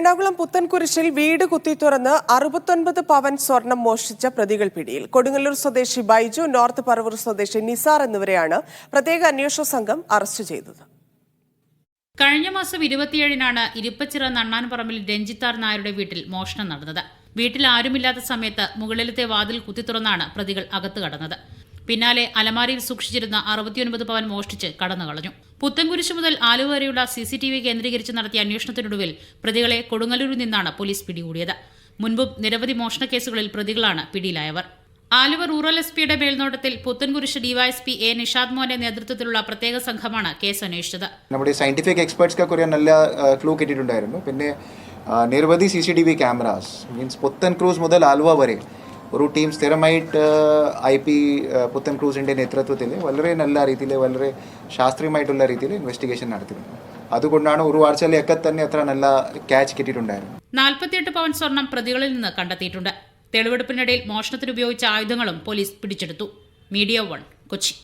എറണാകുളം പുത്തൻകുരിശിൽ വീട് കുത്തിത്തുറന്ന് 69 പവൻ സ്വർണം മോഷ്ടിച്ച പ്രതികൾ പിടിയിൽ. കൊടുങ്ങല്ലൂർ സ്വദേശി ബൈജു, നോർത്ത് പറവൂർ സ്വദേശി നിസാർ എന്നിവരെയാണ് പ്രത്യേക അന്വേഷണ സംഘം അറസ്റ്റ് ചെയ്തത്. കഴിഞ്ഞ മാസം 27-നാണ് ഇരിപ്പച്ചിറ നണ്ണാൻപറമ്പിൽ രഞ്ജിത്താർ നായരുടെ വീട്ടിൽ മോഷണം നടന്നത്. വീട്ടിൽ ആരുമില്ലാത്ത സമയത്ത് മുകളിലത്തെ വാതിൽ കുത്തിത്തുറന്നാണ് പ്രതികൾ അകത്ത് കടന്നത്. പിന്നാലെ അലമാരിയിൽ സൂക്ഷിച്ചിരുന്ന 69 പവൻ മോഷ്ടിച്ച് കടന്നുകളഞ്ഞു. പുത്തൻകുരിശ് മുതൽ ആലുവ വരെയുള്ള CCTV കേന്ദ്രീകരിച്ച് നടത്തിയ അന്വേഷണത്തിനൊടുവിൽ പ്രതികളെ കൊടുങ്ങല്ലൂരിൽ നിന്നാണ് പോലീസ് പിടികൂടിയത്. മുൻപും നിരവധി മോഷണ കേസുകളിൽ പ്രതികളാണ് പിടിയിലായവർ. ആലുവ റൂറൽ SP-യുടെ മേൽനോട്ടത്തിൽ പുത്തൻകുരിശ് DYSP A നിഷാദ് മോന്റെ നേതൃത്വത്തിലുള്ള പ്രത്യേക സംഘമാണ് കേസ് അന്വേഷിച്ചത്. നമ്മുടെ സയന്റിഫിക് എക്സ്പെർട്സ് കുറെ നല്ല ക്ലൂ കിട്ടിയിട്ടുണ്ടായിരുന്നു. പിന്നെ നിരവധി CCTV ക്യാമറാസ് മീൻസ് പുത്തൻ ക്രൂസ് മുതൽ ആലുവ വരെ ഒരു ടീം സ്ഥിരമായിട്ട് IP പുത്തൻ ക്രൂസിൻ്റെ നേതൃത്വത്തിൽ വളരെ നല്ല രീതിയിൽ വളരെ ശാസ്ത്രീയമായിട്ടുള്ള രീതിയിൽ ഇൻവെസ്റ്റിഗേഷൻ നടത്തിയിരുന്നു. അതുകൊണ്ടാണ് ഒരു ആഴ്ചയിലൊക്കെ തന്നെ അത്ര നല്ല ക്യാച്ച് കിട്ടിയിട്ടുണ്ടായിരുന്നു. 48 പവൻ സ്വർണം പ്രതികളിൽ നിന്ന് കണ്ടെത്തിയിട്ടുണ്ട്. തെളിവെടുപ്പിനിടയിൽ മോഷണത്തിന് ഉപയോഗിച്ച ആയുധങ്ങളും പോലീസ് പിടിച്ചെടുത്തു. മീഡിയ 1 കൊച്ചി.